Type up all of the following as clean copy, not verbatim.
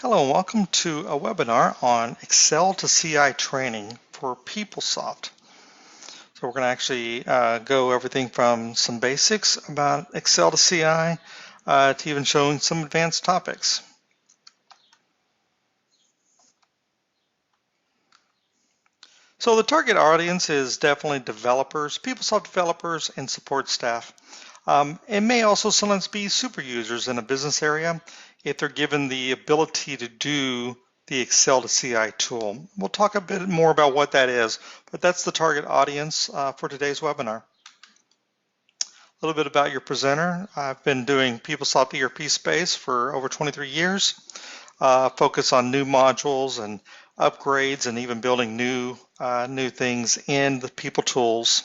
Hello and welcome to a webinar on ExcelToCI training for PeopleSoft. So we're going to actually go everything from some basics about ExcelToCI to even showing some advanced topics. So the target audience is definitely developers, PeopleSoft developers, and support staff. It may also sometimes be super users in a business area if they're given the ability to do the ExcelToCI tool. We'll talk a bit more about what that is, but that's the target audience for today's webinar. A little bit about your presenter. I've been doing PeopleSoft ERP space for over 23 years, focus on new modules and upgrades and even building new things in the People Tools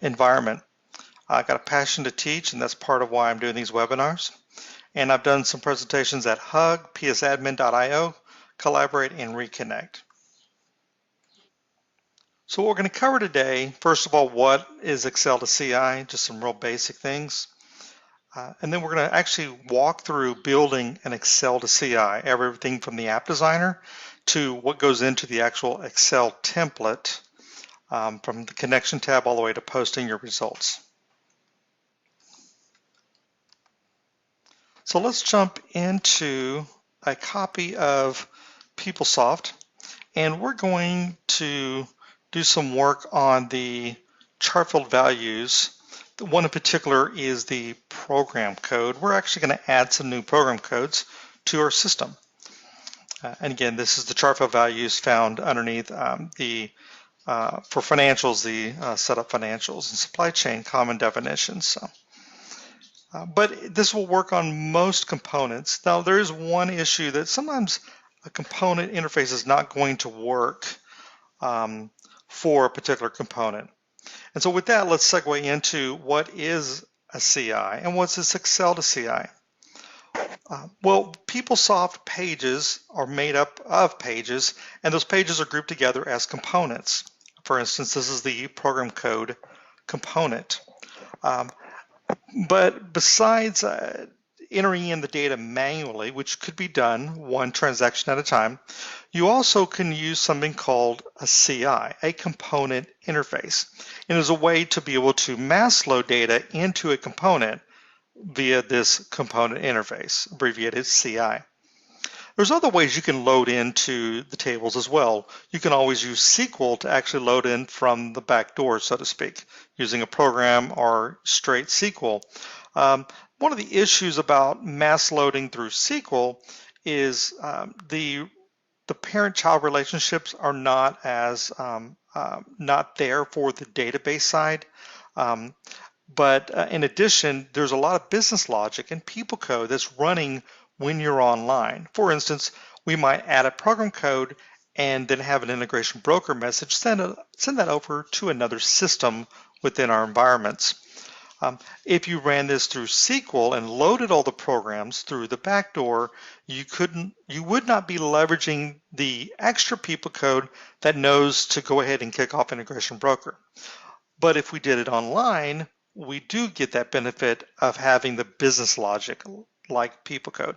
environment. I've got a passion to teach, and that's part of why I'm doing these webinars. And I've done some presentations at Hug, psadmin.io, Collaborate, and Reconnect. So what we're going to cover today, first of all, what is ExcelToCI, just some real basic things. And then we're going to actually walk through building an ExcelToCI, everything from the app designer to what goes into the actual Excel template, from the connection tab all the way to posting your results. So let's jump into a copy of PeopleSoft, and we're going to do some work on the chart field values. The one in particular is the program code. We're actually going to add some new program codes to our system. And again, this is the chart field values found underneath for financials, the setup financials and supply chain common definitions. So. But this will work on most components. Now there is one issue that sometimes a component interface is not going to work for a particular component. And so with that, let's segue into what is a CI and what's this ExcelToCI. Well, PeopleSoft pages are made up of pages, and those pages are grouped together as components. For instance, this is the program code component. But besides entering in the data manually, which could be done one transaction at a time, you also can use something called a CI, a component interface. And it's a way to be able to mass load data into a component via this component interface, abbreviated CI. There's other ways you can load into the tables as well. You can always use SQL to actually load in from the back door, so to speak, using a program or straight SQL. One of the issues about mass loading through SQL is the parent-child relationships are not as not there for the database side. But in addition, there's a lot of business logic and people code that's running when you're online. For instance, we might add a program code and then have an integration broker message, send that over to another system within our environments. If you ran this through SQL and loaded all the programs through the back door, you would not be leveraging the extra people code that knows to go ahead and kick off integration broker. But if we did it online, we do get that benefit of having the business logic like people code.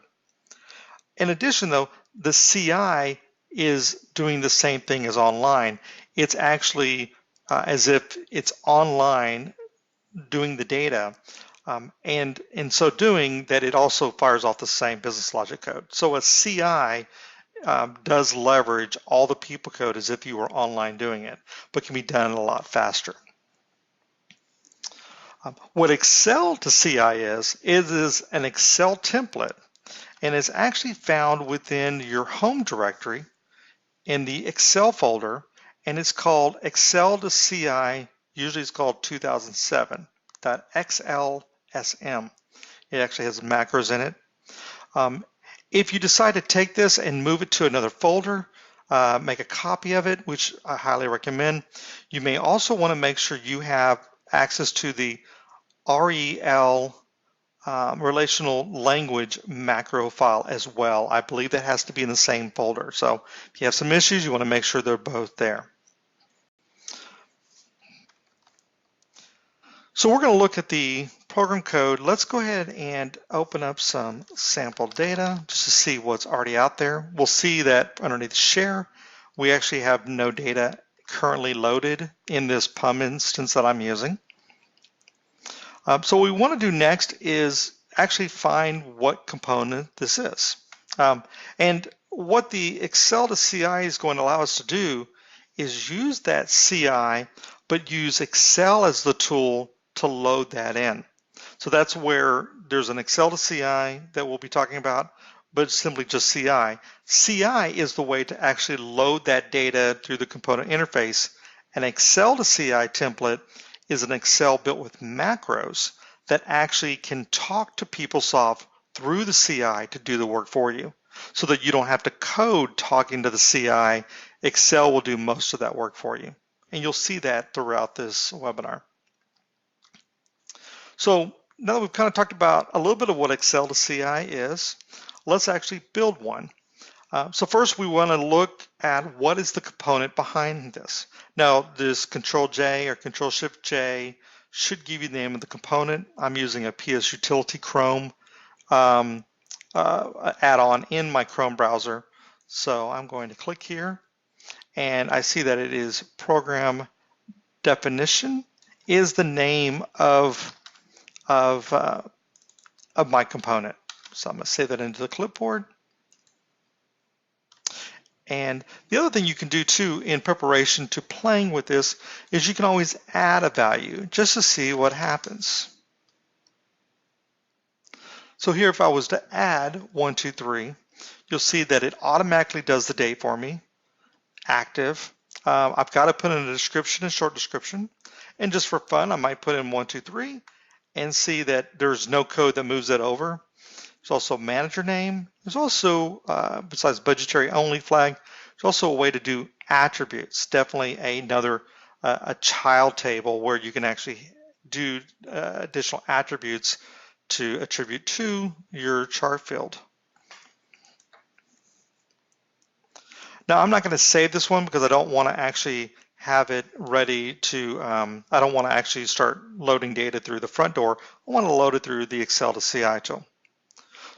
In addition, though, the CI is doing the same thing as online. It's actually as if it's online doing the data, and in so doing that, it also fires off the same business logic code. So a CI does leverage all the people code as if you were online doing it, but can be done a lot faster. What ExcelToCI is an Excel template, and it's actually found within your home directory in the Excel folder, and it's called ExcelToCI. Usually it's called 2007.xlsm. It actually has macros in it. If you decide to take this and move it to another folder, make a copy of it, which I highly recommend. You may also want to make sure you have access to the REL relational language macro file as well. I believe that has to be in the same folder. So if you have some issues, you want to make sure they're both there. So we're going to look at the program code, let's go ahead and open up some sample data just to see what's already out there. We'll see that underneath share, we actually have no data currently loaded in this PUM instance that I'm using. So what we want to do next is actually find what component this is. And what the ExcelToCI is going to allow us to do is use that CI, but use Excel as the tool to load that in. So that's where there's an ExcelToCI that we'll be talking about, but it's simply just CI. CI is the way to actually load that data through the component interface. An ExcelToCI template is an Excel built with macros that actually can talk to PeopleSoft through the CI to do the work for you, so that you don't have to code talking to the CI. Excel will do most of that work for you. And you'll see that throughout this webinar. So now that we've kind of talked about a little bit of what ExcelToCI is, let's actually build one. So first we want to look at what is the component behind this. Now this Control-J or Control-Shift-J should give you the name of the component. I'm using a PS Utility Chrome add-on in my Chrome browser. So I'm going to click here, and I see that it is program definition is the name of my component. So I'm going to save that into the clipboard. And the other thing you can do too in preparation to playing with this is you can always add a value just to see what happens. So here, if I was to add 1, 2, 3, you'll see that it automatically does the date for me, active. I've got to put in a description, a short description. And just for fun, I might put in 1, 2, 3 and see that there's no code that moves it over. There's also manager name. There's also, besides budgetary only flag, there's also a way to do attributes. Definitely another a child table where you can actually do additional attributes to attribute to your chart field. Now I'm not going to save this one because I don't want to actually have it ready to, I don't want to actually start loading data through the front door. I want to load it through the ExcelToCI tool.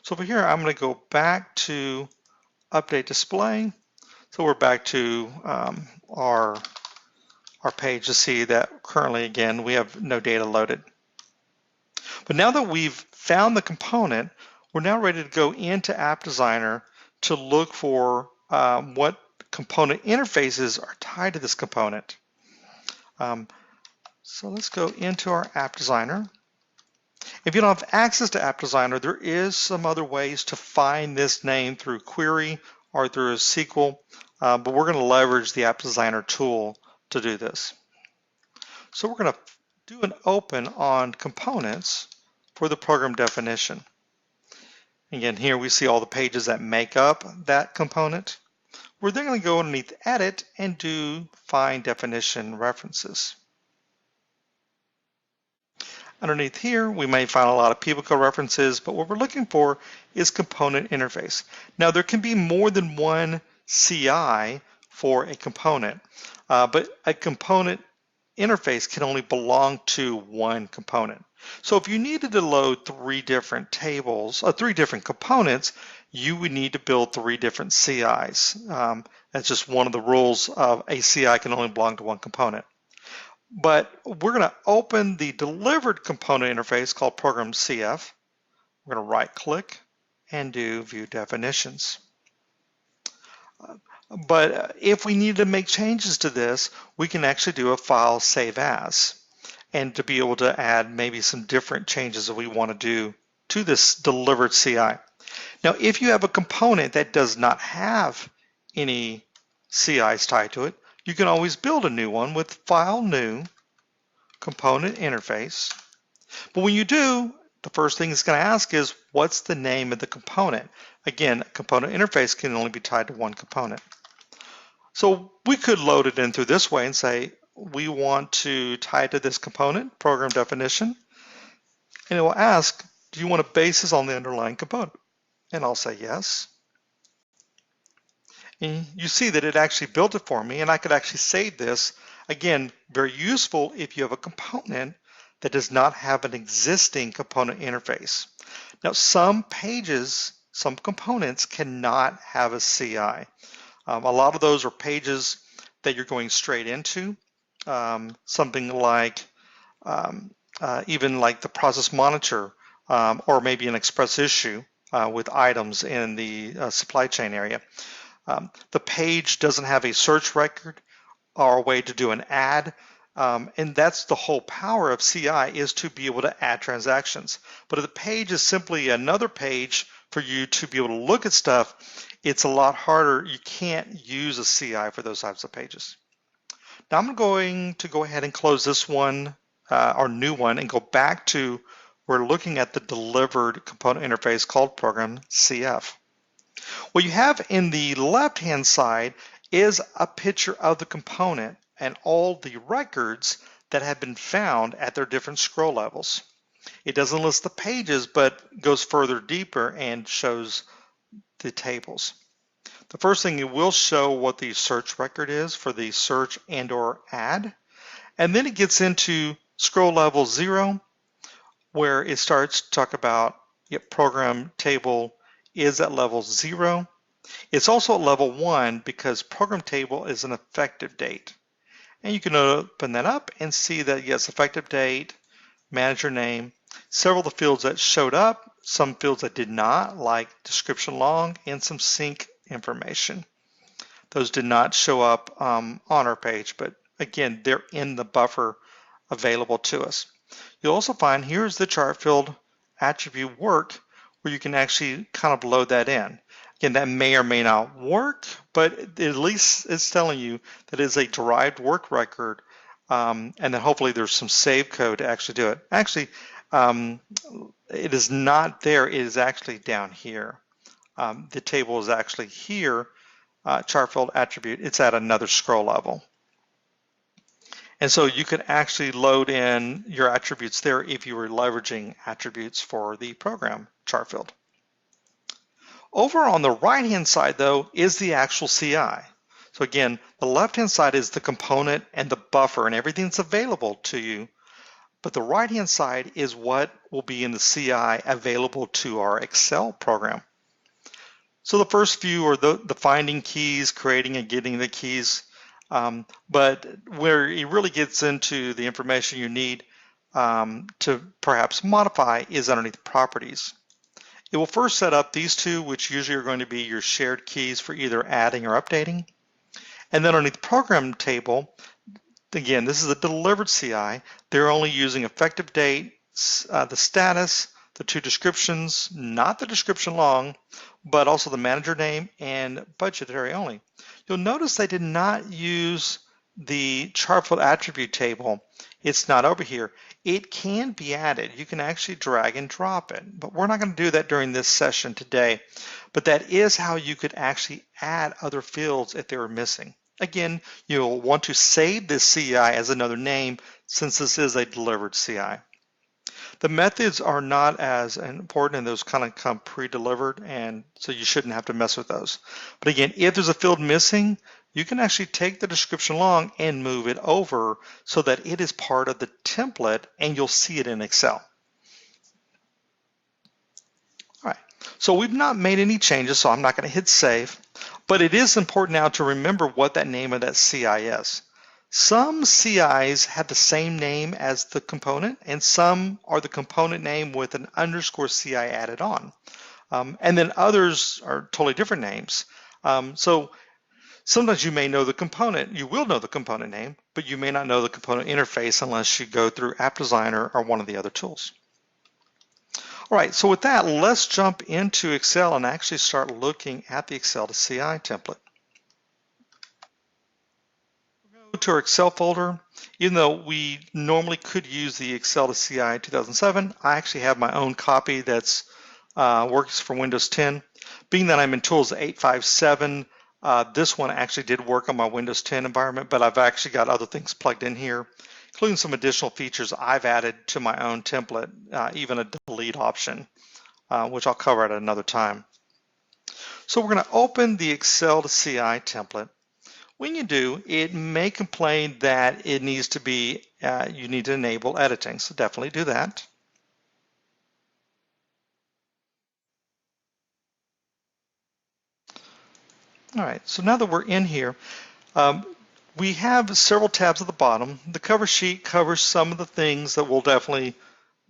So over here, I'm going to go back to update display. So we're back to our page to see that currently, again, we have no data loaded. But now that we've found the component, we're now ready to go into App Designer to look for what component interfaces are tied to this component. So let's go into our App Designer. If you don't have access to App Designer, there is some other ways to find this name through query or through a SQL, but we're going to leverage the App Designer tool to do this. So we're going to do an open on components for the program definition. Again, here we see all the pages that make up that component. We're then going to go underneath Edit and do Find Definition References. Underneath here, we may find a lot of people code references, but what we're looking for is component interface. Now, there can be more than one CI for a component, but a component interface can only belong to one component. So if you needed to load 3 different tables, 3 different components, you would need to build 3 different CIs. That's just one of the rules of a CI can only belong to one component. But we're going to open the delivered component interface called Program CF. We're going to right click and do View Definitions. But if we need to make changes to this, we can actually do a file save as, and to be able to add maybe some different changes that we want to do to this delivered CI. Now, if you have a component that does not have any CIs tied to it, you can always build a new one with File New, Component Interface. But when you do, the first thing it's going to ask is, what's the name of the component? Again, a component interface can only be tied to one component. So we could load it in through this way and say, we want to tie it to this component, program definition, and it will ask, do you want a basis on the underlying component? And I'll say yes. And you see that it actually built it for me, and I could actually save this. Again, very useful if you have a component that does not have an existing component interface. Now, some pages, some components cannot have a CI. A lot of those are pages that you're going straight into, something like even like the process monitor, or maybe an express issue with items in the supply chain area. The page doesn't have a search record or a way to do an add, and that's the whole power of CI, is to be able to add transactions. But if the page is simply another page for you to be able to look at stuff, it's a lot harder. You can't use a CI for those types of pages. Now I'm going to go ahead and close this one, our new one, and go back to, we're looking at the delivered component interface called program CF. What you have in the left-hand side is a picture of the component and all the records that have been found at their different scroll levels. It doesn't list the pages, but goes further deeper and shows the tables. The first thing, it will show what the search record is for the search and or add. And then it gets into scroll level 0, where it starts to talk about program table is at level 0. It's also at level 1 because program table is an effective date. And you can open that up and see that, yes, effective date, manager name, several of the fields that showed up, some fields that did not, like description long, and some sync information. Those did not show up on our page, but again, they're in the buffer available to us. You'll also find here's the chart field attribute work, where you can actually kind of load that in. Again, that may or may not work, but at least it's telling you that it is a derived work record, and then hopefully there's some save code to actually do it. Actually, it is not there. It is actually down here. The table is actually here, chart field attribute. It's at another scroll level. And so you could actually load in your attributes there if you were leveraging attributes for the program chart field. Over on the right-hand side, though, is the actual CI. So again, the left-hand side is the component and the buffer and everything's available to you. But the right-hand side is what will be in the CI available to our Excel program. So the first few are the finding keys, creating and getting the keys. But where it really gets into the information you need to perhaps modify is underneath properties. It will first set up these two, which usually are going to be your shared keys for either adding or updating. And then underneath program table, again, this is a delivered CI. They're only using effective date, the status, the two descriptions, not the description long, but also the manager name and budgetary only. You'll notice they did not use the chart field attribute table. It's not over here. It can be added. You can actually drag and drop it, but we're not going to do that during this session today. But that is how you could actually add other fields if they were missing. Again, you'll want to save this CI as another name since this is a delivered CI. The methods are not as important, and those kind of come pre-delivered, and so you shouldn't have to mess with those. But again, if there's a field missing, you can actually take the description long and move it over so that it is part of the template and you'll see it in Excel. All right, so we've not made any changes, so I'm not going to hit save, but it is important now to remember what that name of that CI is. Some CIs have the same name as the component, and some are the component name with an underscore CI added on. And then others are totally different names. So sometimes you may know the component, you will know the component name, but you may not know the component interface unless you go through App Designer or one of the other tools. All right, so with that, let's jump into Excel and actually start looking at the ExcelToCI template. Go to our Excel folder. Even though we normally could use the ExcelToCI 2007, I actually have my own copy that's works for Windows 10. Being that I'm in Tools 857, this one actually did work on my Windows 10 environment, but I've actually got other things plugged in here, including some additional features I've added to my own template, even a delete option, which I'll cover at another time. So we're going to open the ExcelToCI template. When you do, it may complain that it needs to be, you need to enable editing, so definitely do that. All right, so now that we're in here, we have several tabs at the bottom. The cover sheet covers some of the things that we'll definitely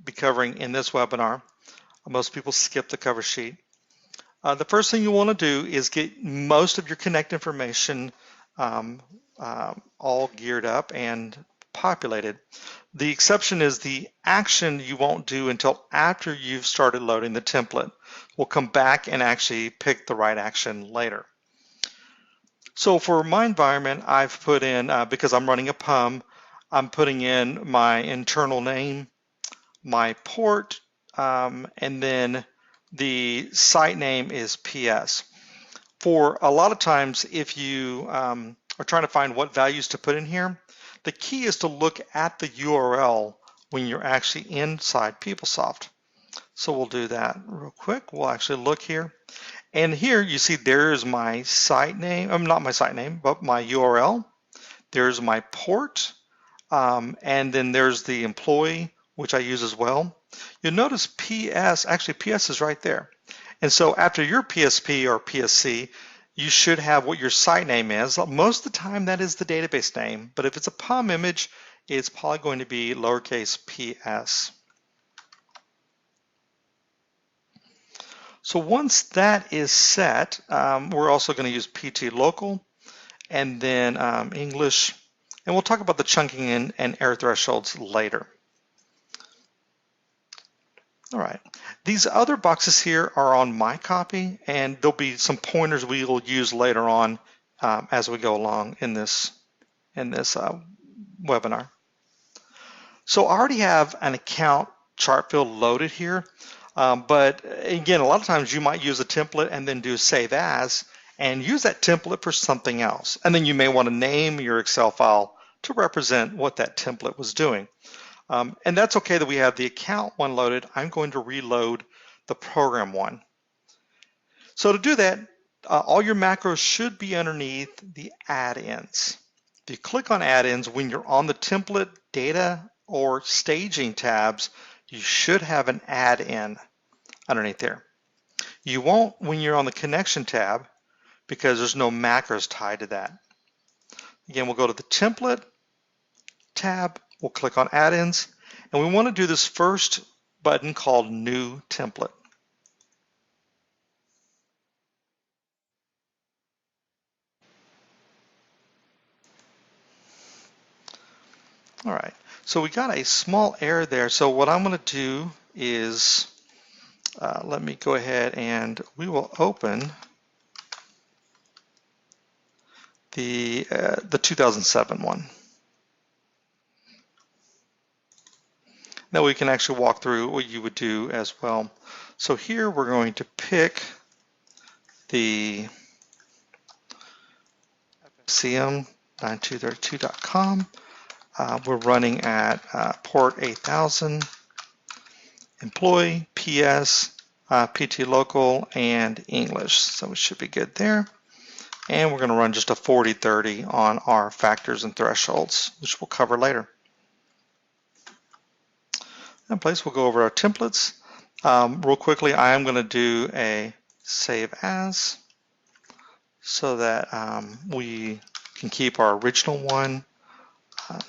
be covering in this webinar. Most people skip the cover sheet. The first thing you want to do is get most of your Connect information all geared up and populated. The exception is the action you won't do until after you've started loading the template. We'll come back and actually pick the right action later. So for my environment, I've put in, because I'm running a PUM, I'm putting in my internal name, my port, and then the site name is PS. For a lot of times, if you are trying to find what values to put in here, the key is to look at the URL when you're actually inside PeopleSoft. So we'll do that real quick. We'll actually look here. And here you see there's my site name, not my site name, but my URL. There's my port, and then there's the employee, which I use as well. You'll notice PS, actually PS is right there. And so after your PSP or PSC, you should have what your site name is. Most of the time that is the database name, but if it's a PUM image, it's probably going to be lowercase ps. So once that is set, we're also going to use PT local and then English, and we'll talk about the chunking and error thresholds later. All right, these other boxes here are on my copy, and there'll be some pointers we will use later on as we go along in this webinar. So I already have an account chart field loaded here, but again, a lot of times you might use a template and then do save as, and use that template for something else. And then you may want to name your Excel file to represent what that template was doing. And that's okay that we have the account one loaded. I'm going to reload the program one. So to do that, all your macros should be underneath the add-ins. If you click on add-ins, when you're on the template, data, or staging tabs, you should have an add-in underneath there. You won't when you're on the connection tab because there's no macros tied to that. Again, we'll go to the template tab, we'll click on add-ins, and we want to do this first button called new template. All right, so we got a small error there. So what I'm going to do is, let me go ahead and we will open the 2007 one. Now we can actually walk through what you would do as well. So here we're going to pick the FCM9232.com. We're running at port 8000, employee, PS, PT local, and English. So we should be good there. And we're going to run just a 40/30 on our factors and thresholds, which we'll cover later. In place, we'll go over our templates. Real quickly, I am going to do a save as so that we can keep our original one. Call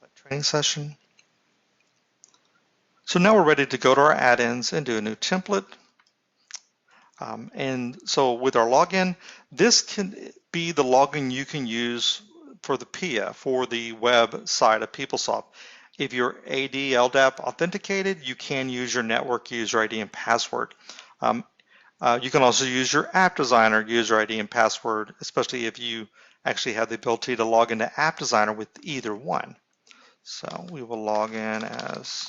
that training session. So now we're ready to go to our add-ins and do a new template. And so with our login, this can be the login you can use for the PIA, for the web side of PeopleSoft. If you're AD LDAP authenticated, you can use your network user ID and password. You can also use your app designer user ID and password, especially if you actually have the ability to log into App Designer with either one. So we will log in as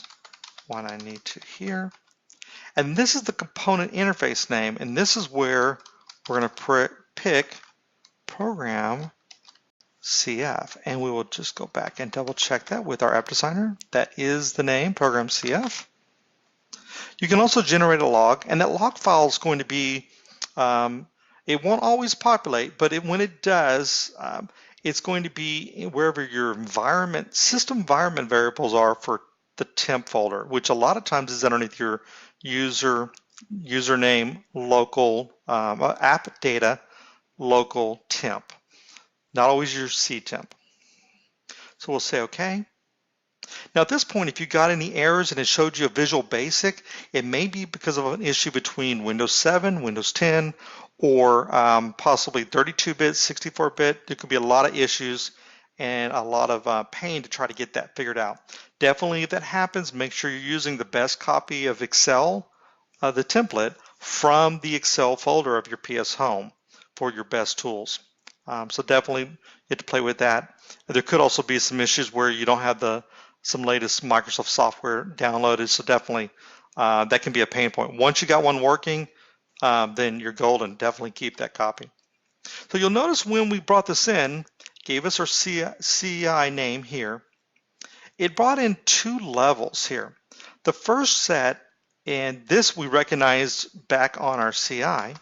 one I need to here. And this is the component interface name, and this is where we're going to pick program CF, and we will just go back and double check that with our app designer. That is the name, program CF. You can also generate a log, and that log file is going to be It won't always populate, but when it does, it's going to be wherever your system environment variables are for the temp folder, which a lot of times is underneath your username, local, app data, local temp, not always your ctemp. So we'll say OK. Now at this point, if you got any errors and it showed you a Visual Basic, it may be because of an issue between Windows 7, Windows 10, or possibly 32-bit, 64-bit. There could be a lot of issues and a lot of pain to try to get that figured out. Definitely, if that happens, make sure you're using the best copy of Excel, the template, from the Excel folder of your PS Home for your best tools. So definitely you have to play with that. There could also be some issues where you don't have some latest Microsoft software downloaded, so definitely that can be a pain point. Once you got one working, then you're golden. Definitely keep that copy. So you'll notice when we brought this in, gave us our CI name here, it brought in two levels here. The first set, and this we recognized back on our CI,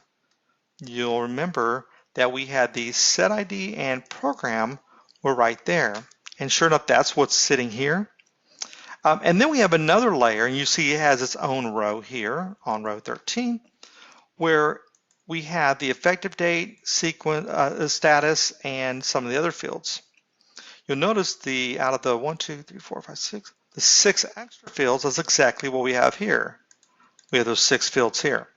you'll remember that we had the set ID and program were right there. And sure enough, that's what's sitting here. And then we have another layer, and you see it has its own row here on row 13, where we have the effective date, sequence, status, and some of the other fields. You'll notice out of the 1, 2, 3, 4, 5, 6, the 6 extra fields is exactly what we have here. We have those 6 fields here.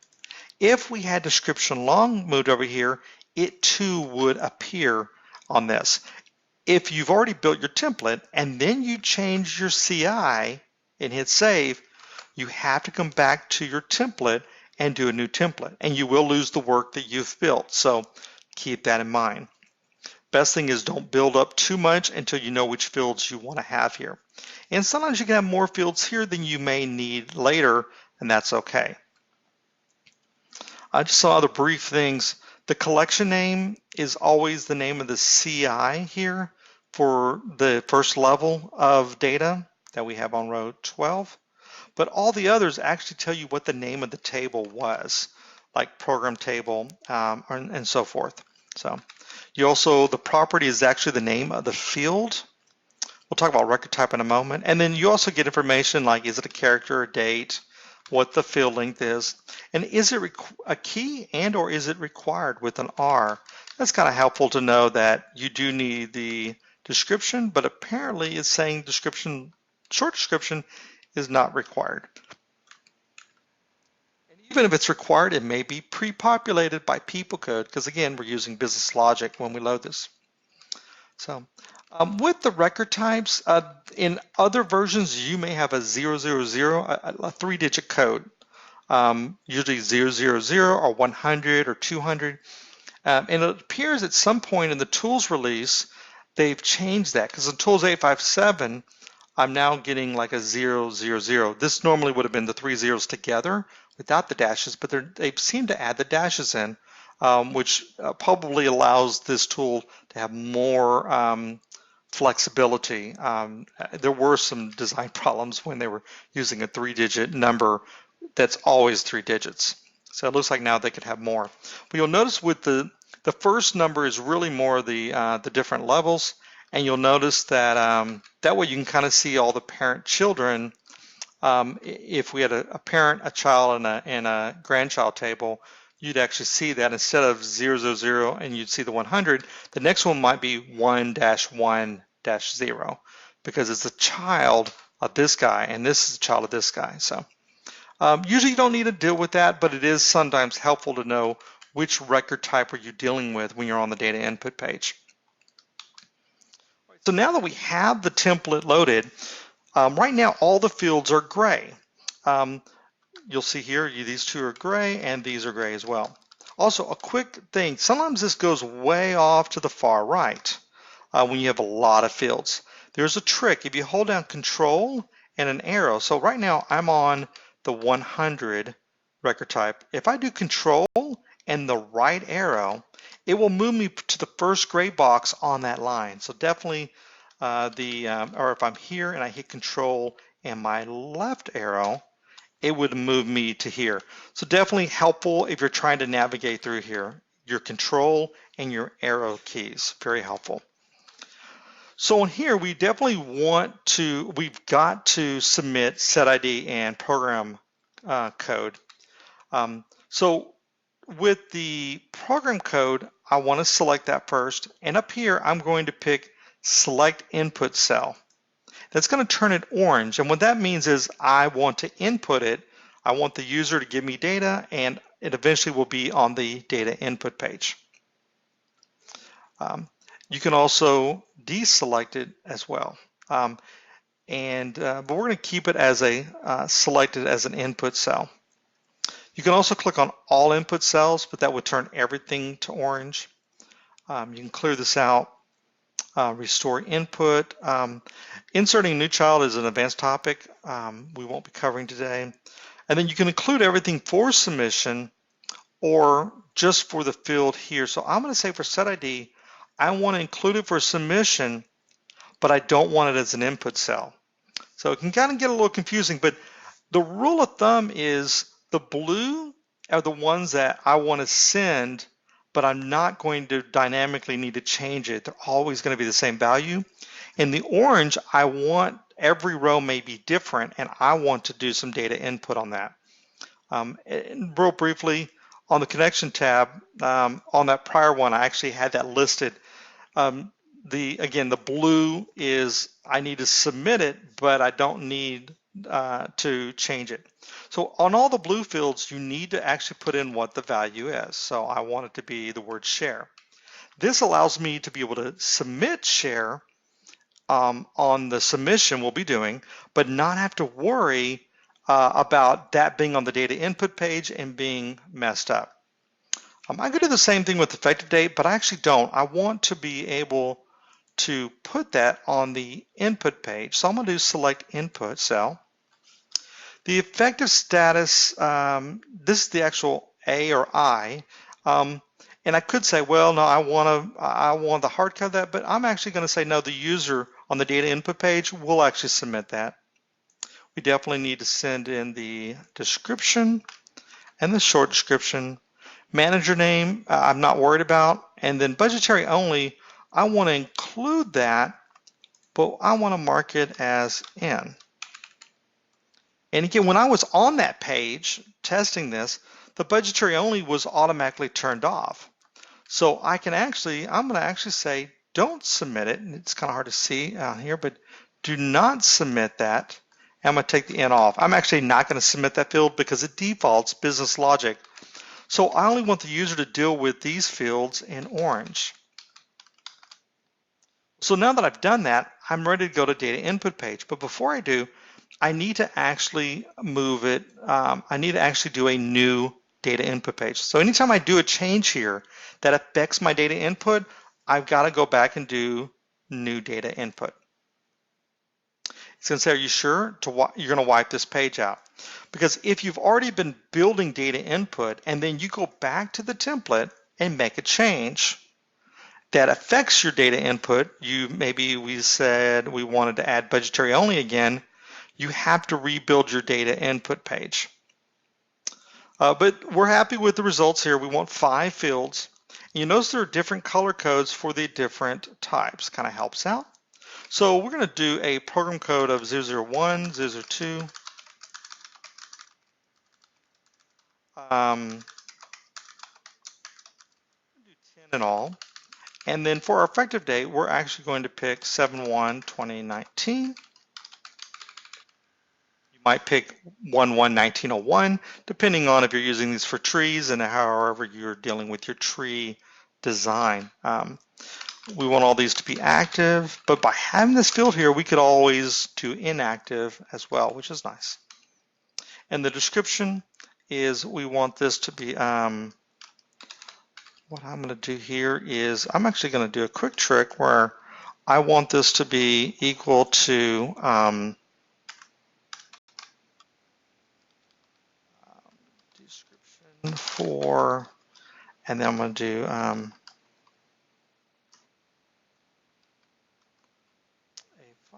If we had description long moved over here, it too would appear on this. If you've already built your template and then you change your CI and hit save, you have to come back to your template and do a new template, and you will lose the work that you've built. So keep that in mind. Best thing is don't build up too much until you know which fields you want to have here. And sometimes you can have more fields here than you may need later, and that's okay. I just saw other brief things. The collection name is always the name of the CI here for the first level of data that we have on row 12. But all the others actually tell you what the name of the table was, like program table and so forth. So the property is actually the name of the field. We'll talk about record type in a moment. And then you also get information like, is it a character, a date, what the field length is, and is it a key and or is it required with an R? That's kind of helpful to know that you do need the description, but apparently it's saying short description is not required. And even if it's required, it may be pre-populated by people code, because again, we're using business logic when we load this. So with the record types, in other versions, you may have a 000, a 3-digit code, usually 000 or 100 or 200. And it appears at some point in the tools release, they've changed that, because in tools 857, I'm now getting like a 000. This normally would have been the 3 zeros together without the dashes, but they seem to add the dashes in, which probably allows this tool to have more flexibility. There were some design problems when they were using a 3-digit number that's always 3 digits. So it looks like now they could have more. But you'll notice with the first number is really more the different levels, and you'll notice that that way you can kind of see all the parent-children. If we had a parent, a child, and a grandchild table, you'd actually see that instead of 000 and you'd see the 100, the next one might be 1-1-0 because it's a child of this guy and this is a child of this guy. So usually you don't need to deal with that, but it is sometimes helpful to know which record type are you dealing with when you're on the data input page. So now that we have the template loaded, right now all the fields are gray. You'll see here these two are gray and these are gray as well. Also, a quick thing, sometimes this goes way off to the far right when you have a lot of fields. There's a trick. If you hold down Control and an arrow, so right now I'm on the 100 record type. If I do Control and the right arrow, it will move me to the first gray box on that line. So definitely or if I'm here and I hit Control and my left arrow, it would move me to here. So definitely helpful if you're trying to navigate through here. your control and your arrow keys. Very helpful. So in here, we've got to submit set ID and program code. So with the program code, I want to select that first. And up here, I'm going to pick select input cell. That's going to turn it orange. And what that means is I want to input it. I want the user to give me data, and it eventually will be on the data input page. You can also deselect it as well. But we're going to keep it as selected as an input cell. You can also click on all input cells, but that would turn everything to orange. You can clear this out, restore input. Inserting a new child is an advanced topic we won't be covering today. And then you can include everything for submission or just for the field here. So I'm going to say for set ID, I want to include it for submission, but I don't want it as an input cell. So it can kind of get a little confusing, but the rule of thumb is the blue are the ones that I want to send, but I'm not going to dynamically need to change it. They're always going to be the same value. In the orange, I want every row may be different, and I want to do some data input on that. And real briefly, on the connection tab, on that prior one, I actually had that listed. Again, the blue is I need to submit it, but I don't need to change it. So on all the blue fields, you need to actually put in what the value is. So I want it to be the word share. This allows me to be able to submit share on the submission we'll be doing, but not have to worry about that being on the data input page and being messed up. I could do the same thing with effective date, but I actually don't. I want to be able to put that on the input page. So I'm going to do select input cell. The effective status, this is the actual A or I. And I could say, well, no, I want the hard code of that, but I'm actually going to say, no, the user on the data input page will actually submit that. We definitely need to send in the description and the short description. Manager name, I'm not worried about. And then budgetary only, I want to include that, but I want to mark it as N. And again, when I was on that page testing this, the budgetary only was automatically turned off. So I'm going to actually say, don't submit it. And it's kind of hard to see out here, but do not submit that. I'm going to take the N off. I'm actually not going to submit that field because it defaults business logic. So I only want the user to deal with these fields in orange. So now that I've done that, I'm ready to go to data input page. But before I do, I need to actually move it. I need to actually do a new data input page. So anytime I do a change here that affects my data input, I've got to go back and do new data input. It's going to say, are you sure you're going to wipe this page out? Because if you've already been building data input and then you go back to the template and make a change that affects your data input, maybe we said we wanted to add budgetary only again, you have to rebuild your data input page. But we're happy with the results here. We want 5 fields. You notice there are different color codes for the different types. Kind of helps out. So we're going to do a program code of 001, 002. Do 10 in all. And then for our effective date, we're actually going to pick 7/1/2019. You might pick 1/1/1901, depending on if you're using these for trees and however you're dealing with your tree design. We want all these to be active, but by having this field here, we could always do inactive as well, which is nice. And the description is we want this to be, what I'm going to do here is I'm actually going to do a quick trick where I want this to be equal to description for, and then I'm going to do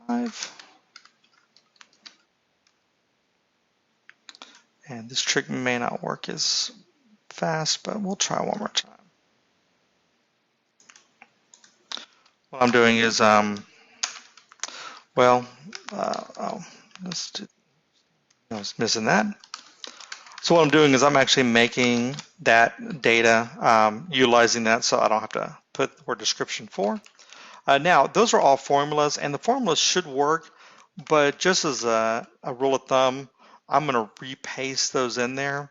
A5. And this trick may not work as fast, but we'll try one more time. what I'm doing is, well, oh, I was missing that. So what I'm doing is I'm actually making that data, utilizing that so I don't have to put the word description for. Now, those are all formulas, and the formulas should work, but just as a rule of thumb, I'm going to repaste those in there.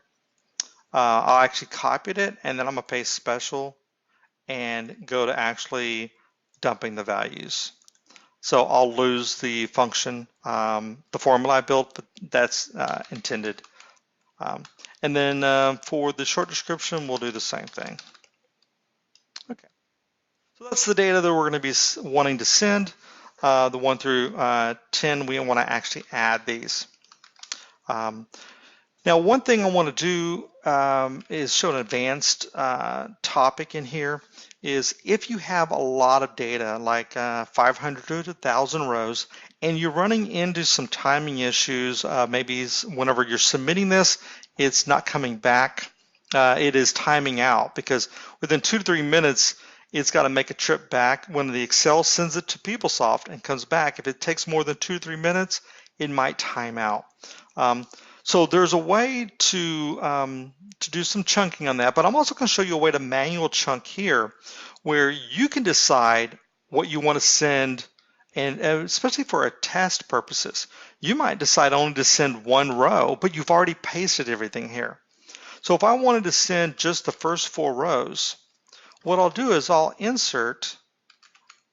I'll actually copy it, and then I'm going to paste special and go to actually dumping the values. So I'll lose the function, the formula I built, but that's intended. And then for the short description, we'll do the same thing. Okay. So that's the data that we're going to be wanting to send. The 1 through 10, we want to actually add these. Now, one thing I want to do is show an advanced topic in here is if you have a lot of data, like 500 to 1,000 rows, and you're running into some timing issues, maybe whenever you're submitting this, it's not coming back. It is timing out because within 2 to 3 minutes, it's got to make a trip back. When the Excel sends it to PeopleSoft and comes back, if it takes more than 2 to 3 minutes, it might time out. So there's a way to do some chunking on that, but I'm also going to show you a way to manual chunk here where you can decide what you want to send, and especially for test purposes. You might decide only to send 1 row, but you've already pasted everything here. So if I wanted to send just the first 4 rows, what I'll do is I'll insert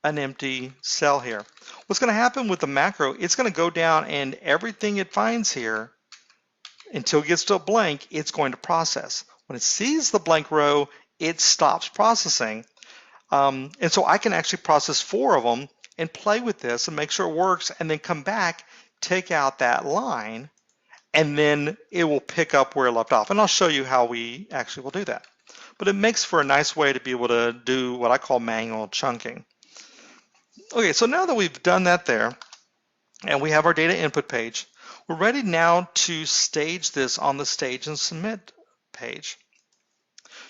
an empty cell here. What's going to happen with the macro, it's going to go down and everything it finds here, until it gets to a blank, it's going to process. When it sees the blank row, it stops processing. And so I can actually process 4 of them and play with this and make sure it works, and then come back, take out that line, and then it will pick up where it left off. And I'll show you how we actually will do that. But it makes for a nice way to be able to do what I call manual chunking. Okay, so now that we've done that there, and we have our data input page, we're ready now to stage this on the Stage and Submit page.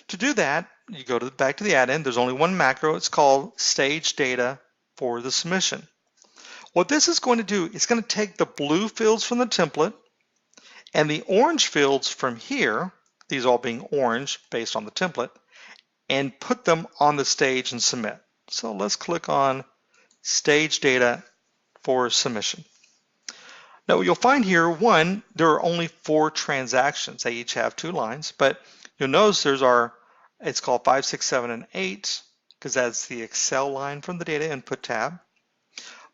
To do that, you go back to the add-in. There's only one macro. It's called Stage Data for the Submission. What this is going to do, it's going to take the blue fields from the template and the orange fields from here, these all being orange based on the template, and put them on the Stage and Submit. So let's click on Stage Data for Submission. Now you'll find here, one, there are only 4 transactions. They each have 2 lines, but you'll notice there's it's called 5, 6, 7, and 8, because that's the Excel line from the data input tab.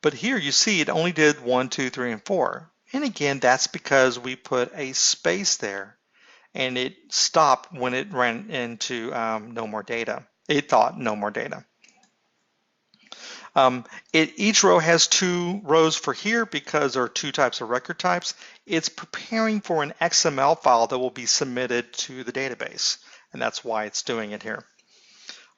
But here you see it only did 1, 2, 3, and 4. And again, that's because we put a space there and it stopped when it ran into no more data. It thought no more data. Each row has 2 rows for here because there are 2 types of record types. It's preparing for an XML file that will be submitted to the database, and that's why it's doing it here.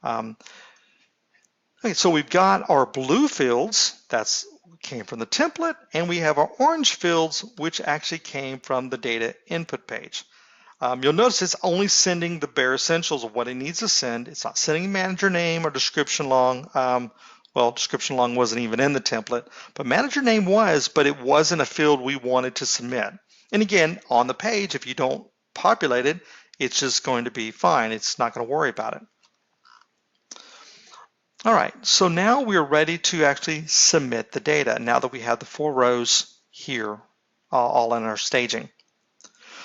Okay, so we've got our blue fields, that came from the template, and we have our orange fields, which actually came from the data input page. You'll notice it's only sending the bare essentials of what it needs to send. It's not sending manager name or description long. Well, description long wasn't even in the template, but manager name was, but it wasn't a field we wanted to submit. And again, on the page, if you don't populate it, it's just going to be fine. It's not going to worry about it. All right, so now we're ready to actually submit the data now that we have the 4 rows here all in our staging.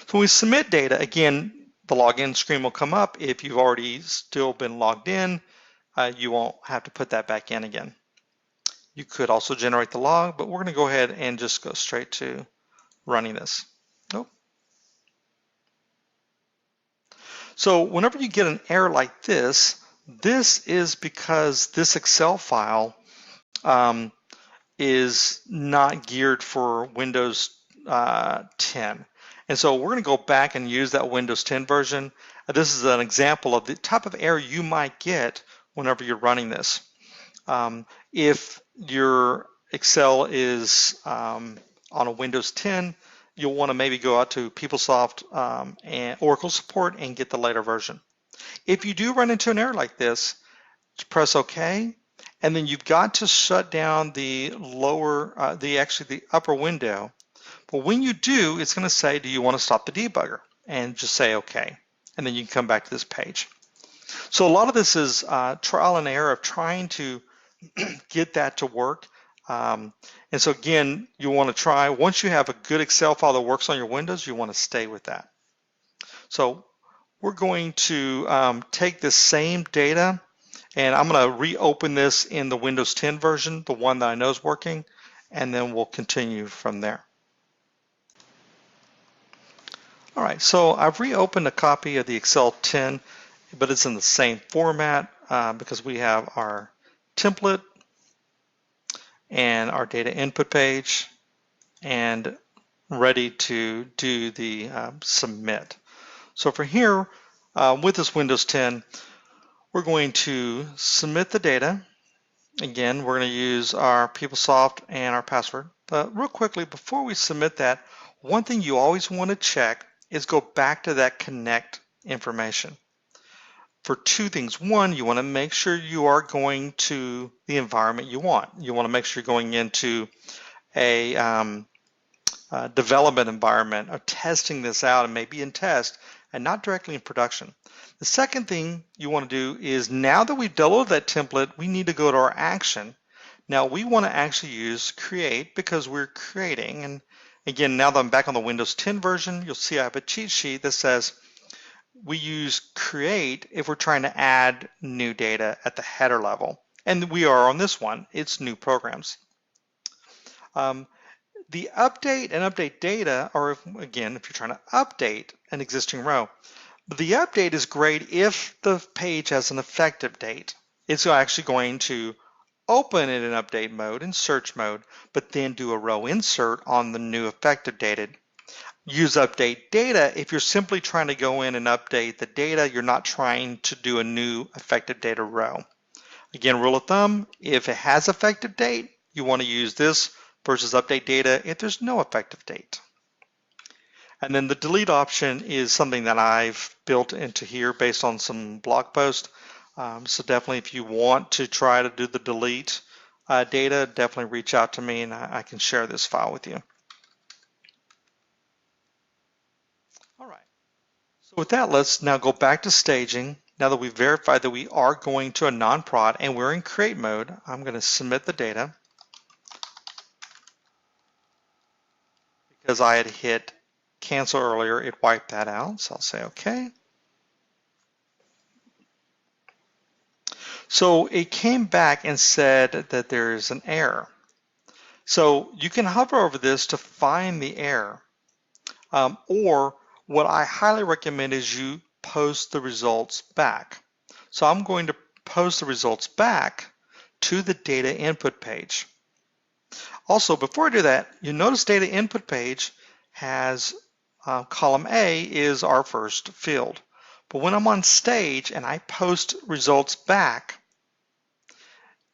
So when we submit data, again, the login screen will come up. If you've already still been logged in, you won't have to put that back in again. You could also generate the log, but we're going to go ahead and just go straight to running this. Nope. So whenever you get an error like this is because this Excel file is not geared for Windows 10. And so we're going to go back and use that Windows 10 version. This is an example of the type of error you might get whenever you're running this. If your Excel is on a Windows 10, you'll want to maybe go out to PeopleSoft and Oracle support and get the later version. If you do run into an error like this, press OK, And then you've got to shut down the the upper window. But when you do, it's going to say, do you want to stop the debugger? And just say okay. And then you can come back to this page. So a lot of this is trial and error of trying to get that to work. And so again, you want to try, once you have a good Excel file that works on your Windows, you want to stay with that. So we're going to take this same data, and I'm going to reopen this in the Windows 10 version, the one that I know is working, and then we'll continue from there. All right, so I've reopened a copy of the Excel 10, but it's in the same format because we have our template and our data input page and ready to do the submit. So for here, with this Windows 10, we're going to submit the data. Again, we're going to use our PeopleSoft and our password. But real quickly, before we submit that, one thing you always want to check is go back to that connect information. For two things. One, you want to make sure you are going to the environment you want. You want to make sure you're going into a development environment or testing this out, and maybe in test and not directly in production. The second thing you want to do is, now that we've downloaded that template, we need to go to our action. Now we want to actually use create because we're creating. And again, now that I'm back on the Windows 10 version, you'll see I have a cheat sheet that says we use create if we're trying to add new data at the header level. And we are on this one, it's new programs. The update and update data, or again, if you're trying to update an existing row, the update is great if the page has an effective date. It's actually going to open it in update mode, in search mode, but then do a row insert on the new effective date. Use update data if you're simply trying to go in and update the data. You're not trying to do a new effective data row. Again, rule of thumb, if it has effective date, you want to use this versus update data if there's no effective date. And then the delete option is something that I've built into here based on some blog posts. So definitely if you want to try to do the delete data, definitely reach out to me and I can share this file with you. All right. So with that, let's now go back to staging. Now that we've verified that we are going to a non-prod and we're in create mode, I'm going to submit the data. Because I had hit cancel earlier, it wiped that out, so I'll say okay. So it came back and said that there is an error. So you can hover over this to find the error, or what I highly recommend is you post the results back. So I'm going to post the results back to the data input page. Also, before I do that, you notice data input page has column A is our first field. But when I'm on stage and I post results back,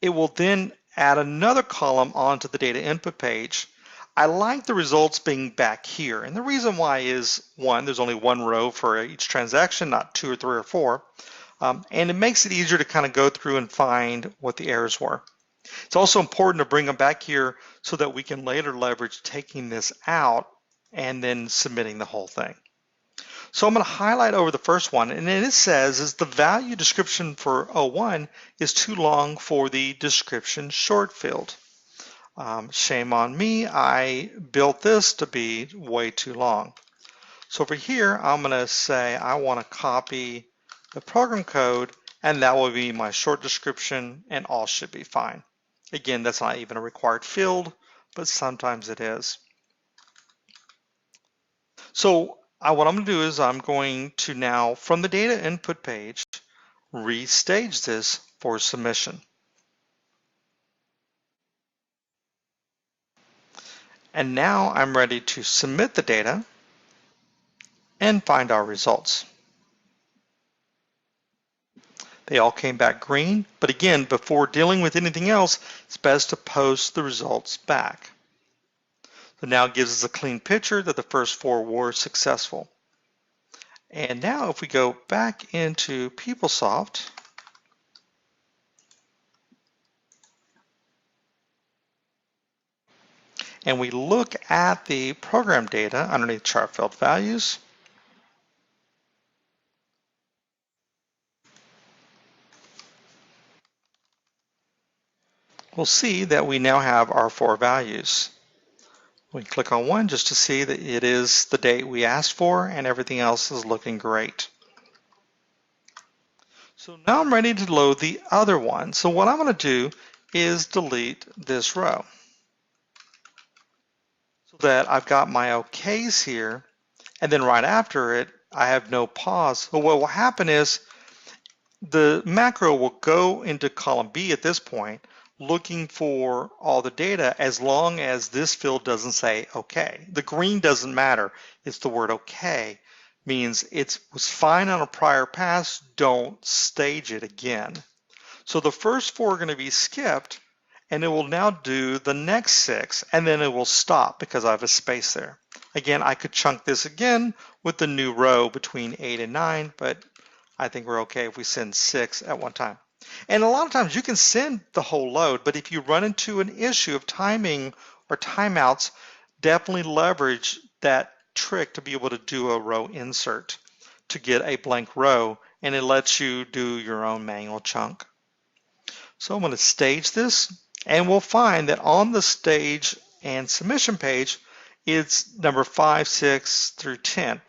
it will then add another column onto the data input page. I like the results being back here. And the reason why is, one, there's only one row for each transaction, not 2 or 3 or 4. And it makes it easier to kind of go through and find what the errors were. It's also important to bring them back here so that we can later leverage taking this out and then submitting the whole thing. So I'm going to highlight over the first one, and then it says is the value description for 01 is too long for the description short field. Shame on me, I built this to be way too long. So over here, I'm going to say I want to copy the program code, and that will be my short description, and all should be fine. Again, that's not even a required field, but sometimes it is. So what I'm going to do is I'm going to now, from the data input page, restage this for submission. And now I'm ready to submit the data and find our results. They all came back green, but again, before dealing with anything else, it's best to post the results back. So now it gives us a clean picture that the first 4 were successful. And now if we go back into PeopleSoft, and we look at the program data underneath chart field values, we'll see that we now have our 4 values. We can click on one just to see that it is the date we asked for and everything else is looking great. So now I'm ready to load the other one. So what I'm going to do is delete this row so that I've got my OKs here, and then right after it I have no pause. So what will happen is the macro will go into column B at this point looking for all the data as long as this field doesn't say OK. The green doesn't matter. It's the word OK. Means it was fine on a prior pass, don't stage it again. So the first 4 are going to be skipped, and it will now do the next 6, and then it will stop because I have a space there. Again, I could chunk this again with the new row between 8 and 9, but I think we're okay if we send 6 at one time. And a lot of times you can send the whole load, but if you run into an issue of timing or timeouts, definitely leverage that trick to be able to do a row insert to get a blank row, and it lets you do your own manual chunk. So I'm going to stage this, and we'll find that on the stage and submission page, it's number 5, 6 through 10.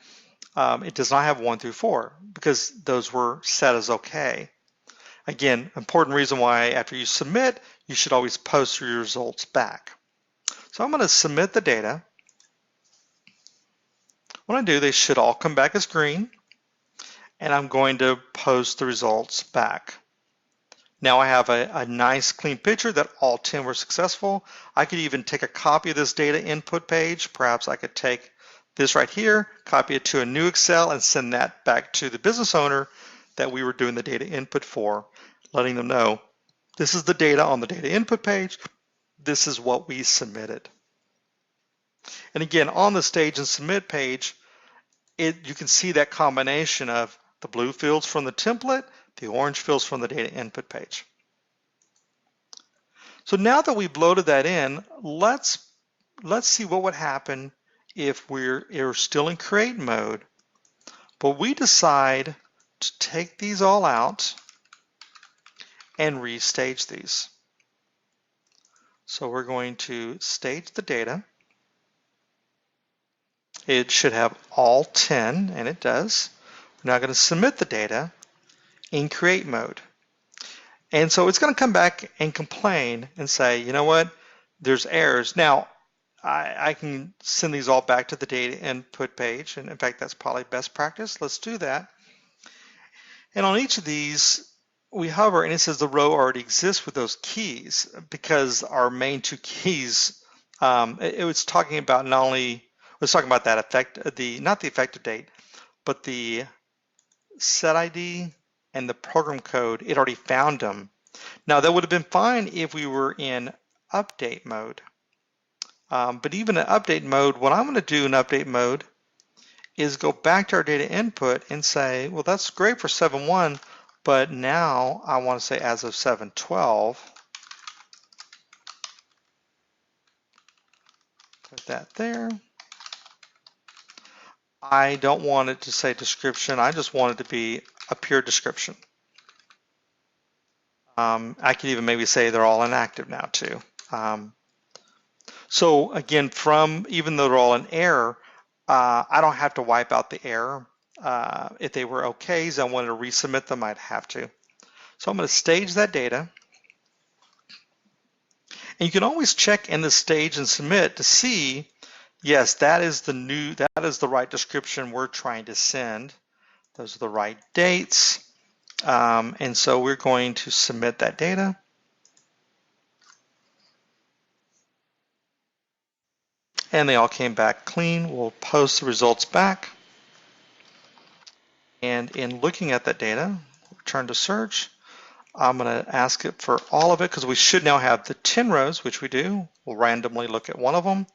It does not have 1 through 4 because those were set as okay. Again, important reason why after you submit, you should always post your results back. So I'm going to submit the data. When I do, they should all come back as green, and I'm going to post the results back. Now I have a nice clean picture that all 10 were successful. I could even take a copy of this data input page. Perhaps I could take this right here, copy it to a new Excel, and send that back to the business owner that we were doing the data input for, letting them know this is the data on the data input page. This is what we submitted. And again, on the stage and submit page, you can see that combination of the blue fields from the template, the orange fields from the data input page. So now that we've loaded that in, let's see what would happen if we're still in create mode, but we decide to take these all out and restage these. So we're going to stage the data. It should have all 10, and it does. We're now going to submit the data in create mode. And so it's going to come back and complain and say, you know what, there's errors. Now, I can send these all back to the data input page, and in fact, that's probably best practice. Let's do that. And on each of these, we hover, and it says the row already exists with those keys because our main 2 keys, it was talking about not only, let's talk about that effect, not the effective date, but the set ID and the program code. It already found them. Now that would have been fine if we were in update mode. But even in update mode, what I'm going to do in update mode is go back to our data input and say, well, that's great for 7.1, but now I want to say as of 7.12. Put that there. I don't want it to say description. I just want it to be a pure description. I could even maybe say they're all inactive now too. So again, even though they're all in error, I don't have to wipe out the error. If they were okays, I wanted to resubmit them, I'd have to. So I'm going to stage that data. And you can always check in the stage and submit to see, yes, that is the right description we're trying to send. Those are the right dates. And so we're going to submit that data. And they all came back clean. We'll post the results back. And in looking at that data, return to search, I'm going to ask it for all of it because we should now have the 10 rows, which we do. We'll randomly look at one of them.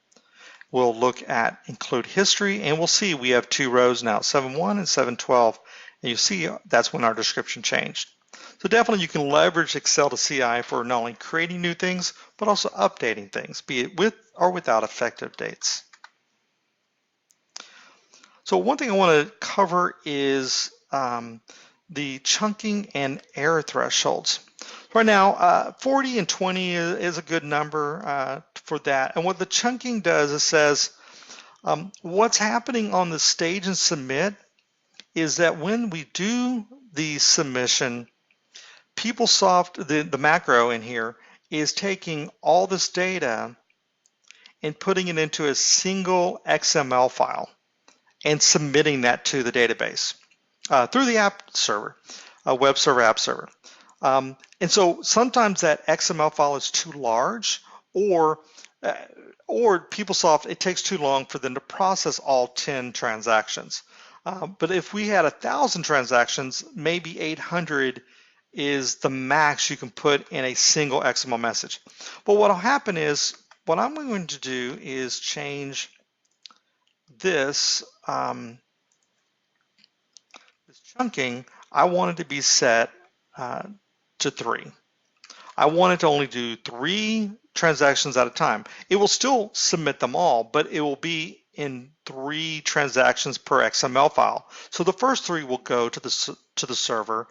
We'll look at include history, and we'll see we have 2 rows now, 7.1 and 7.12. And you see that's when our description changed. So definitely you can leverage ExcelToCI for not only creating new things, but also updating things, be it with or without effective dates. So one thing I want to cover is the chunking and error thresholds. Right now, 40 and 20 is a good number for that. And what the chunking does is says, what's happening on the stage and submit is that when we do the submission, PeopleSoft, the macro in here, is taking all this data and putting it into a single XML file and submitting that to the database through the app server, web server, app server. And so sometimes that XML file is too large, or PeopleSoft, it takes too long for them to process all 10 transactions. But if we had 1,000 transactions, maybe 800 is the max you can put in a single XML message. But what will happen is, what I'm going to do is change this, this chunking. I want it to be set to 3. I want it to only do 3 transactions at a time. It will still submit them all, but it will be in 3 transactions per XML file. So the first 3 will go to the server.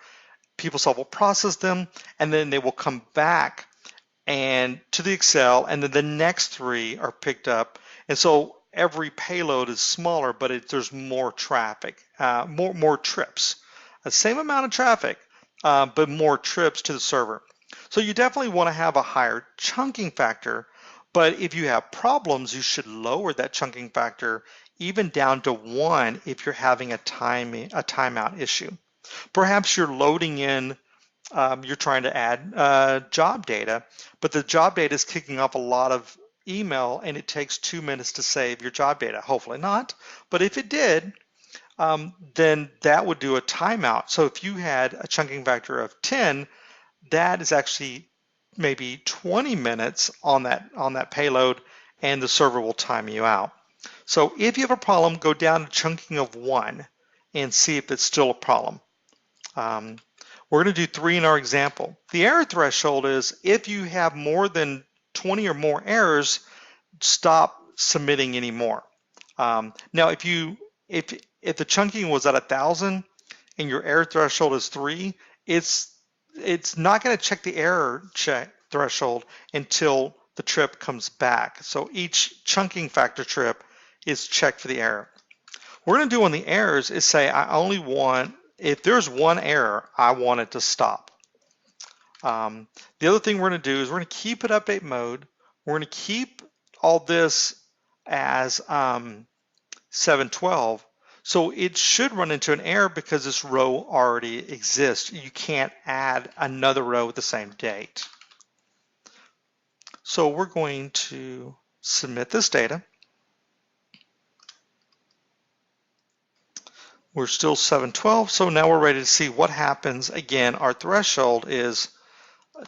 PeopleSoft will process them, and then they will come back and to the Excel, and then the next 3 are picked up. And so every payload is smaller, but there's more traffic, more trips. The same amount of traffic, but more trips to the server. So you definitely want to have a higher chunking factor, but if you have problems, you should lower that chunking factor even down to 1 if you're having a timeout issue. Perhaps you're loading in, you're trying to add job data, but the job data is kicking off a lot of email and it takes 2 minutes to save your job data. Hopefully not, but if it did, then that would do a timeout. So if you had a chunking factor of 10, that is actually maybe 20 minutes on that payload, and the server will time you out. So if you have a problem, go down to chunking of 1 and see if it's still a problem. We're going to do 3 in our example. The error threshold is if you have more than 20 or more errors, stop submitting anymore. Now, if the chunking was at 1,000 and your error threshold is 3, it's not going to check the error threshold until the trip comes back. So each chunking factor trip is checked for the error. What we're going to do on the errors is say I only want, if there's 1 error, I want it to stop. The other thing we're going to do is we're going to keep it update mode. We're going to keep all this as 712. So it should run into an error because this row already exists. You can't add another row with the same date. So we're going to submit this data. We're still 712, so now we're ready to see what happens. Again, our threshold is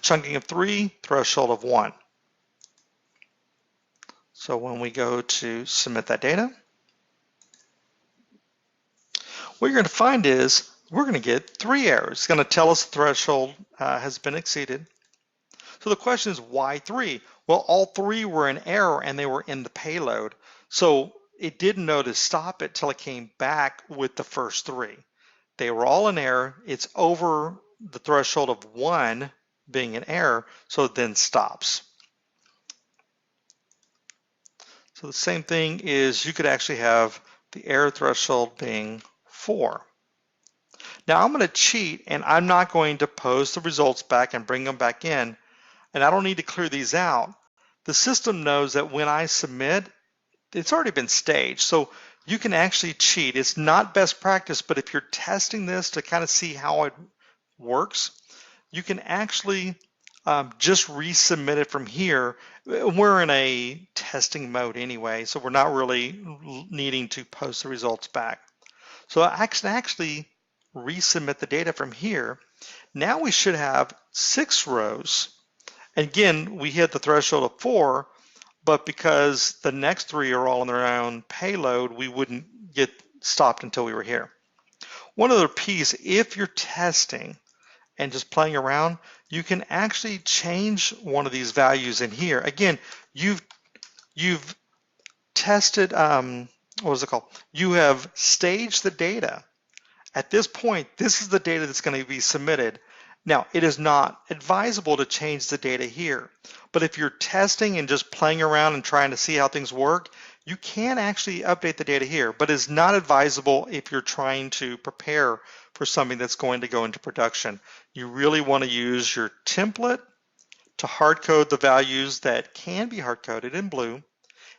chunking of 3, threshold of 1. So when we go to submit that data, what you're going to find is we're going to get 3 errors. It's going to tell us the threshold has been exceeded. So the question is, why 3? Well, all 3 were in error and they were in the payload. So it didn't know to stop it till it came back with the first 3. They were all in error. It's over the threshold of 1 being an error, so it then stops. So the same thing is you could actually have the error threshold being 4. Now I'm going to cheat, and I'm not going to post the results back and bring them back in, and I don't need to clear these out. The system knows that when I submit, it's already been staged, so you can actually cheat. It's not best practice, but if you're testing this to kind of see how it works, you can actually just resubmit it from here. We're in a testing mode anyway, so we're not really needing to post the results back. So I can actually resubmit the data from here. Now we should have 6 rows. Again, we hit the threshold of 4, but because the next 3 are all on their own payload, we wouldn't get stopped until we were here. One other piece, if you're testing and just playing around, you can actually change one of these values in here. Again, you've tested, what was it called? You have staged the data. At this point, this is the data that's going to be submitted. Now, it is not advisable to change the data here, but if you're testing and just playing around and trying to see how things work, you can actually update the data here, but it's not advisable if you're trying to prepare for something that's going to go into production. You really want to use your template to hard code the values that can be hard coded in blue, and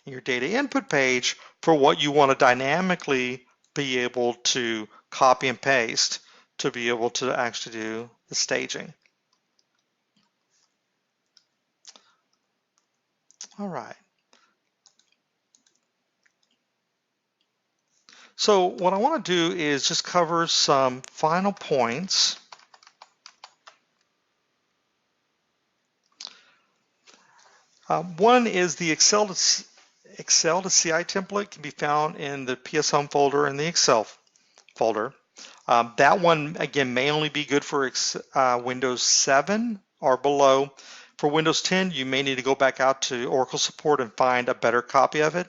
your data input page for what you want to dynamically be able to copy and paste to be able to actually do the staging. All right. So what I want to do is just cover some final points. One is the ExcelToCI template can be found in the PS Home folder and the Excel folder. That one, again, may only be good for Windows 7 or below. For Windows 10, you may need to go back out to Oracle support and find a better copy of it.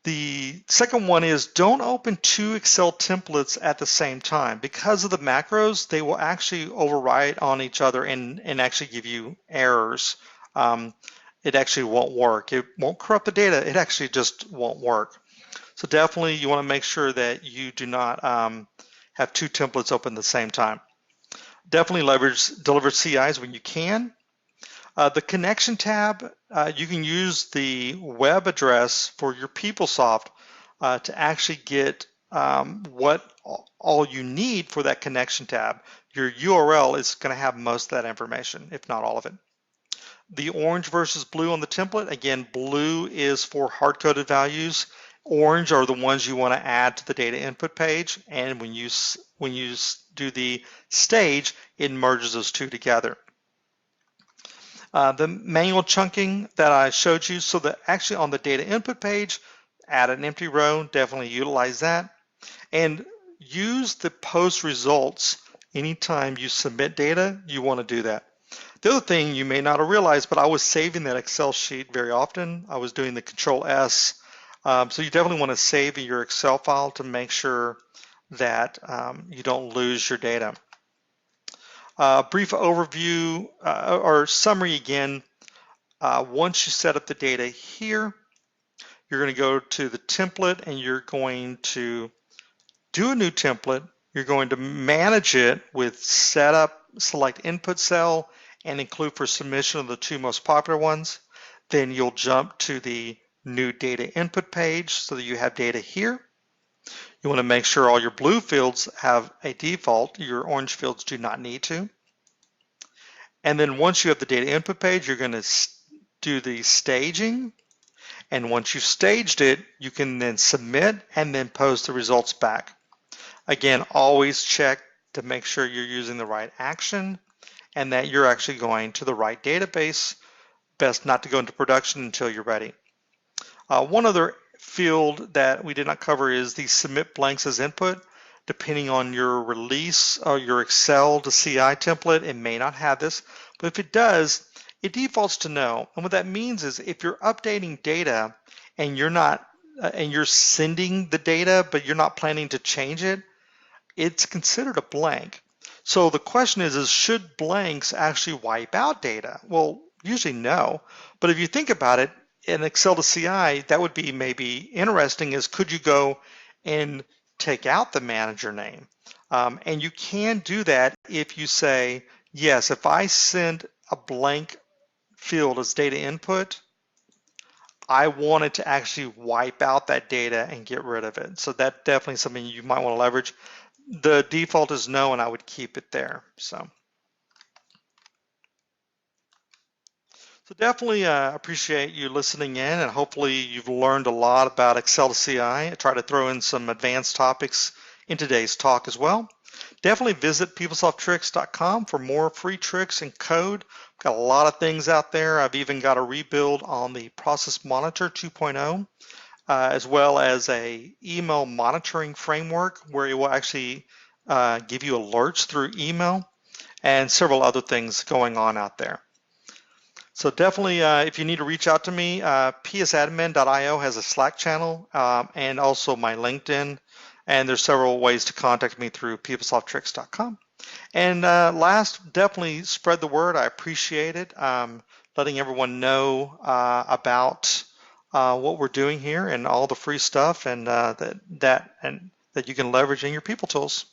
The second one is don't open two Excel templates at the same time. Because of the macros, they will actually overwrite on each other and actually give you errors. It actually won't work. It won't corrupt the data. It actually just won't work. So definitely you want to make sure that you do not have two templates open at the same time. Definitely leverage delivered CIs when you can. The connection tab, you can use the web address for your PeopleSoft to actually get what all you need for that connection tab. Your URL is going to have most of that information, if not all of it. The orange versus blue on the template, again, blue is for hard-coded values. Orange are the ones you want to add to the data input page, and when you do the stage, it merges those two together. The manual chunking that I showed you, so that actually on the data input page, add an empty row, definitely utilize that. And use the post results anytime you submit data, you want to do that. The other thing you may not have realized, but I was saving that Excel sheet very often. I was doing the Control S. So you definitely want to save your Excel file to make sure that you don't lose your data. Brief overview or summary again. Once you set up the data here, you're going to go to the template and you're going to do a new template. You're going to manage it with setup, select input cell, and include for submission of the two most popular ones. Then you'll jump to the new data input page so that you have data here. You want to make sure all your blue fields have a default. Your orange fields do not need to. And then once you have the data input page, you're going to do the staging. And once you've staged it, you can then submit and then post the results back. Again, always check to make sure you're using the right action and that you're actually going to the right database. Best not to go into production until you're ready. One other field that we did not cover is the submit blanks as input. Depending on your release or your ExcelToCI template, it may not have this, but if it does, it defaults to no. And what that means is if you're updating data and you're sending the data, but you're not planning to change it, it's considered a blank. So the question is should blanks actually wipe out data? Well, usually no, but if you think about it, in ExcelToCI, that would be maybe interesting is could you go and take out the manager name? And you can do that if you say, yes, if I send a blank field as data input, I wanted to actually wipe out that data and get rid of it. So that's definitely something you might want to leverage. The default is no, and I would keep it there. So definitely appreciate you listening in, and hopefully you've learned a lot about ExcelToCI. I try to throw in some advanced topics in today's talk as well. Definitely visit PeopleSoftTricks.com for more free tricks and code. Got a lot of things out there. I've even got a rebuild on the Process Monitor 2.0. as well as a email monitoring framework where it will actually give you alerts through email, and several other things going on out there. So definitely, if you need to reach out to me, psadmin.io has a Slack channel and also my LinkedIn, and there's several ways to contact me through PeopleSoftTricks.com. And last, definitely spread the word. I appreciate it, letting everyone know about what we're doing here and all the free stuff, and that you can leverage in your people tools.